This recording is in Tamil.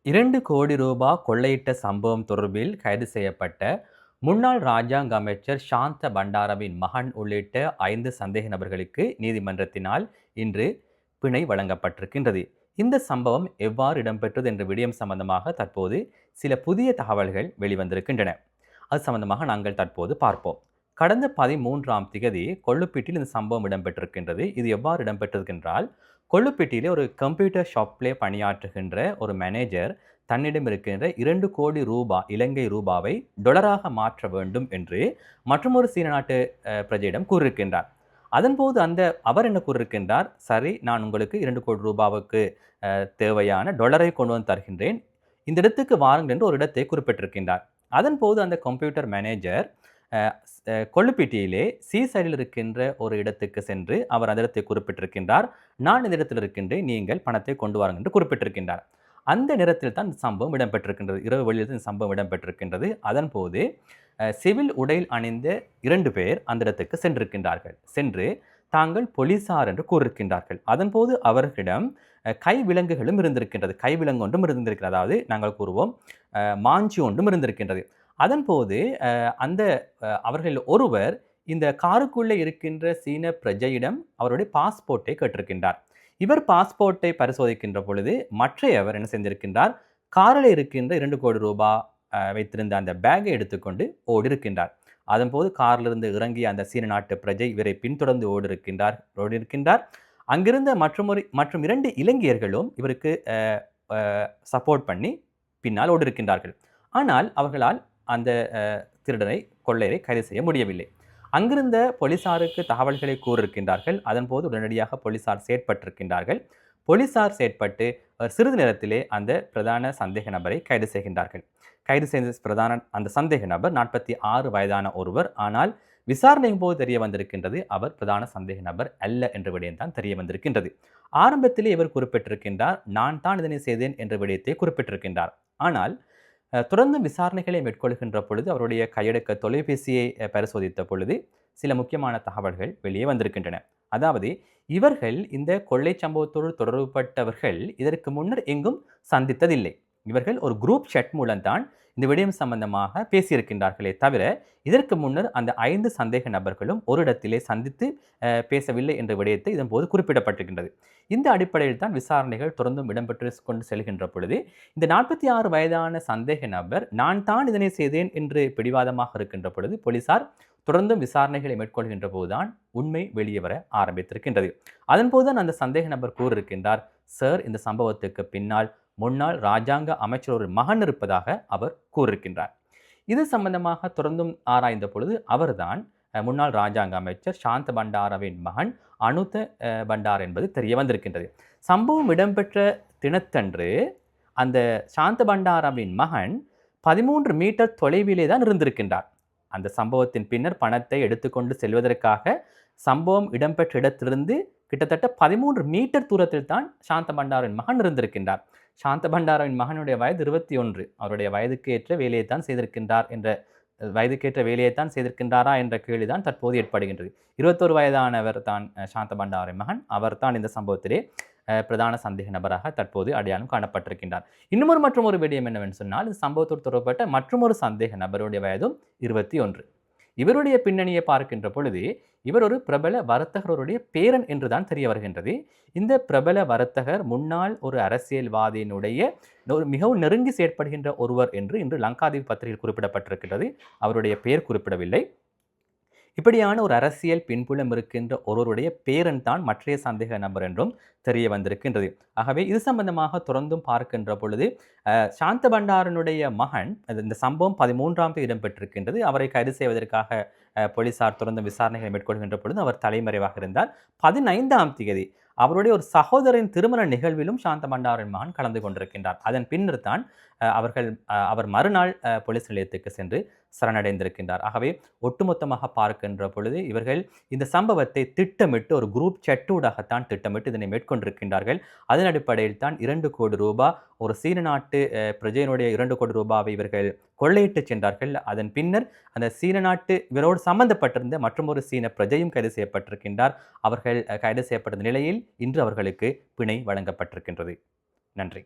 ரூ. 2 கோடி கொள்ளையிட்ட சம்பவம் தொடர்பில் கைது செய்யப்பட்ட முன்னாள் ராஜாங்க அமைச்சர் சாந்த பண்டாரவின் மகன் உள்ளிட்ட 5 சந்தேக நபர்களுக்கு நீதிமன்றத்தினால் இன்று பிணை வழங்கப்பட்டிருக்கின்றது. இந்த சம்பவம் எவ்வாறு இடம்பெற்றது என்ற விடயம் சம்பந்தமாக தற்போது சில புதிய தகவல்கள் வெளிவந்திருக்கின்றன. அது சம்பந்தமாக நாங்கள் தற்போது பார்ப்போம். கடந்த 13ஆம் திகதி கொள்ளுப்பிட்டியில் இந்த சம்பவம் இடம்பெற்றிருக்கின்றது. இது எவ்வாறு இடம்பெற்றது என்றால், கொள்ளுப்பிட்டியிலே ஒரு கம்ப்யூட்டர் ஷாப்பிலே பணியாற்றுகின்ற ஒரு மேனேஜர் தன்னிடம் இருக்கின்ற 2 கோடி இலங்கை ரூபாவை டொலராக மாற்ற வேண்டும் என்று மற்றொரு சீன நாட்டு பிரஜையிடம் கூறியிருக்கின்றார். அதன்போது அவர் என்ன கூறியிருக்கின்றார், சரி நான் உங்களுக்கு 2 கோடி தேவையான டொலரை கொண்டு வந்து தருகின்றேன், இந்த இடத்துக்கு வாருங்கள் என்று ஒரு இடத்தை குறிப்பிட்டிருக்கின்றார். அதன்போது அந்த கம்ப்யூட்டர் மேனேஜர் கொள்ளுப்பிட்டியிலே சைடில் இருக்கின்ற ஒரு இடத்துக்கு சென்று அவர் அந்த இடத்தை குறிப்பிட்டிருக்கின்றார். நான் இந்த இடத்தில் இருக்கின்றேன், நீங்கள் பணத்தை கொண்டு வாருங்கள் என்று குறிப்பிட்டிருக்கின்றார். அந்த நேரத்தில் தான் இந்த சம்பவம் இடம்பெற்றிருக்கின்றது. இரவு வெளியில் இந்த சம்பவம் இடம்பெற்றிருக்கின்றது. அதன்போது சிவில் உடையில் அணிந்த 2 பேர் அந்த இடத்துக்கு சென்றிருக்கின்றார்கள். சென்று தாங்கள் போலீசார் என்று கூறியிருக்கின்றார்கள். அதன்போது அவர்களிடம் கைவிலங்குகளும் இருந்திருக்கின்றது. கைவிலங்கு ஒன்றும் இருந்திருக்கிறது. அதாவது நாங்கள் கூறுவோம் மாஞ்சி ஒன்றும் இருந்திருக்கின்றது. அதன்போது அந்த அவர்களில் ஒருவர் இந்த காருக்குள்ளே இருக்கின்ற சீன பிரஜையிடம் அவருடைய பாஸ்போர்ட்டை கேட்டிருக்கின்றார். இவர் பாஸ்போர்ட்டை பரிசோதிக்கின்ற பொழுது மற்றையவர் என்ன செய்திருக்கின்றார், காரில் இருக்கின்ற 2 கோடி வைத்திருந்த அந்த பேக்கை எடுத்துக்கொண்டு ஓடி இருக்கின்றார். அதன்போது காரிலிருந்து இறங்கிய அந்த சீன நாட்டு பிரஜை இவரை பின்தொடர்ந்து ஓடி இருக்கின்றார். அங்கிருந்த மற்றும் 2 இலங்கையர்களும் இவருக்கு சப்போர்ட் பண்ணி பின்னால் ஓடி இருக்கின்றார்கள். ஆனால் அவர்களால் அந்த திருடனை கொள்ளையரை கைது செய்ய முடியவில்லை. அங்கிருந்த போலீசாருக்கு தகவல்களை கூறியிருக்கின்றார்கள். அதன்போது உடனடியாக போலீசார் செயற்பட்டிருக்கின்றார்கள். போலீசார் செயற்பட்டு சிறிது நேரத்திலே அந்த பிரதான சந்தேக நபரை கைது செய்கின்றார்கள். கைது செய்த அந்த சந்தேக நபர் 46 வயதான ஒருவர். ஆனால் விசாரணையின் போது தெரிய வந்திருக்கின்றது அவர் பிரதான சந்தேக நபர் அல்ல என்ற விடயம் தான் தெரிய வந்திருக்கின்றது. ஆரம்பத்திலே இவர் குறிப்பிட்டிருக்கின்றார், நான் தான் இதனை செய்தேன் என்ற விடயத்தை குறிப்பிட்டிருக்கின்றார். ஆனால் தொடர்ந்து விசாரணைகளை மேற்கொள்கின்ற பொழுது அவருடைய கையடக்க தொலைபேசியை பரிசோதித்த பொழுது சில முக்கியமான தகவல்கள் வெளியே வந்திருக்கின்றன. அதாவது இவர்கள் இந்த கொள்ளை சம்பவத்தோடு தொடர்புபட்டவர்கள் இதற்கு முன்னர் எங்கும் சந்தித்ததில்லை. இவர்கள் ஒரு குரூப் chat மூலம்தான் இந்த விடயம் சம்பந்தமாக பேசியிருக்கின்றார்களே தவிர இதற்கு முன்னர் அந்த 5 சந்தேக நபர்களும் ஒரு இடத்திலே சந்தித்து பேசவில்லை என்ற விடயத்தை இதன் போது குறிப்பிடப்பட்டிருக்கின்றது. இந்த அடிப்படையில் தான் விசாரணைகள் தொடர்ந்தும் இடம்பெற்று கொண்டு செல்கின்ற பொழுது இந்த 46 வயதான சந்தேக நபர் நான் தான் இதனை செய்தேன் என்று பிடிவாதமாக இருக்கின்ற பொழுது போலீசார் தொடர்ந்தும் விசாரணைகளை மேற்கொள்கின்ற போதுதான் உண்மை வெளியே வர ஆரம்பித்திருக்கின்றது. அதன்போதுதான் அந்த சந்தேக நபர் கூறியிருக்கின்றார், சார் இந்த சம்பவத்துக்கு பின்னால் முன்னாள் ராஜாங்க அமைச்சர் ஒரு மகன் இருப்பதாக அவர் கூறியிருக்கின்றார். இது சம்பந்தமாக தொடர்ந்தும் ஆராய்ந்த பொழுது அவர்தான் முன்னாள் ராஜாங்க அமைச்சர் சாந்த பண்டாரவின் மகன் அனுத பண்டார் என்பது தெரிய வந்திருக்கின்றது. சம்பவம் இடம்பெற்ற தினத்தன்று அந்த சாந்த பண்டாரவின் மகன் 13 மீட்டர் தொலைவிலே தான் இருந்திருக்கின்றார். அந்த சம்பவத்தின் பின்னர் பணத்தை எடுத்துக்கொண்டு செல்வதற்காக சம்பவம் இடம்பெற்ற இடத்திலிருந்து கிட்டத்தட்ட 13 மீட்டர் தூரத்தில் தான் சாந்த பண்டாரின் மகன் இருந்திருக்கின்றார். சாந்த பண்டாரின் மகனுடைய வயது 21. அவருடைய வயதுக்கேற்ற வேலையைத்தான் செய்திருக்கின்றாரா என்ற கேள்விதான் தற்போது ஏற்படுகின்றது. 21 வயதானவர் தான் சாந்த பண்டாரின் மகன். அவர் தான் இந்த சம்பவத்திலே பிரதான சந்தேக நபராக தற்போது அடையாளம் காணப்பட்டிருக்கின்றார். மற்றொரு விடயம் என்னவென்று சொன்னால், இந்த சம்பவத்தோடு தொடர்பட்ட மற்றொரு சந்தேக நபருடைய வயதும் 21. இவருடைய பின்னணியை பார்க்கின்ற பொழுது இவர் ஒரு பிரபல வர்த்தகருடைய பேரன் என்றுதான் தெரிய வருகின்றது. இந்த பிரபல வர்த்தகர் முன்னாள் ஒரு அரசியல்வாதியினுடைய ஒரு மிகவும் நெருங்கி செயற்படுகின்ற ஒருவர் என்று இன்று லங்காதீப் பத்திரிகையில் குறிப்பிடப்பட்டிருக்கிறது. அவருடைய பெயர் குறிப்பிடவில்லை. இப்படியான ஒரு அரசியல் பின்புலம் இருக்கின்ற ஒருவருடைய பேரன் தான் மற்றைய சந்தேக நபர் என்றும் தெரிய வந்திருக்கின்றது. ஆகவே இது சம்பந்தமாக தொடர்ந்தும் பார்க்கின்ற பொழுது சாந்த பண்டாரனுடைய மகன் இந்த சம்பவம் 13ஆம் தேதி இடம்பெற்றிருக்கின்றது. அவரை கைது செய்வதற்காக போலீசார் தொடர்ந்து விசாரணைகளை மேற்கொள்கின்ற பொழுது அவர் தலைமறைவாக இருந்தார். 15ஆம் தேதி அவருடைய ஒரு சகோதரின் திருமண நிகழ்விலும் சாந்த பண்டாரின் மகன் கலந்து கொண்டிருக்கின்றார். அதன் பின்னர் தான் அவர் மறுநாள் போலீஸ் நிலையத்துக்கு சென்று சரணடைந்திருக்கின்றார். ஆகவே ஒட்டுமொத்தமாக பார்க்கின்ற பொழுது இவர்கள் இந்த சம்பவத்தை திட்டமிட்டு ஒரு குரூப் சட்டூடாகத்தான் திட்டமிட்டு இதனை மேற்கொண்டிருக்கின்றார்கள். அதன் அடிப்படையில் தான் 2 கோடி ரூபாய் ஒரு சீன நாட்டு பிரஜையினுடைய 2 கோடி ரூபாவை இவர்கள் கொள்ளையிட்டு சென்றார்கள். அதன் பின்னர் அந்த சீன நாட்டு இவரோடு சம்பந்தப்பட்டிருந்த மற்றொரு சீன பிரஜையும் கைது செய்யப்பட்டிருக்கின்றார். அவர்கள் கைது செய்யப்பட்ட நிலையில் இன்று அவர்களுக்கு பிணை வழங்கப்பட்டிருக்கின்றது. நன்றி.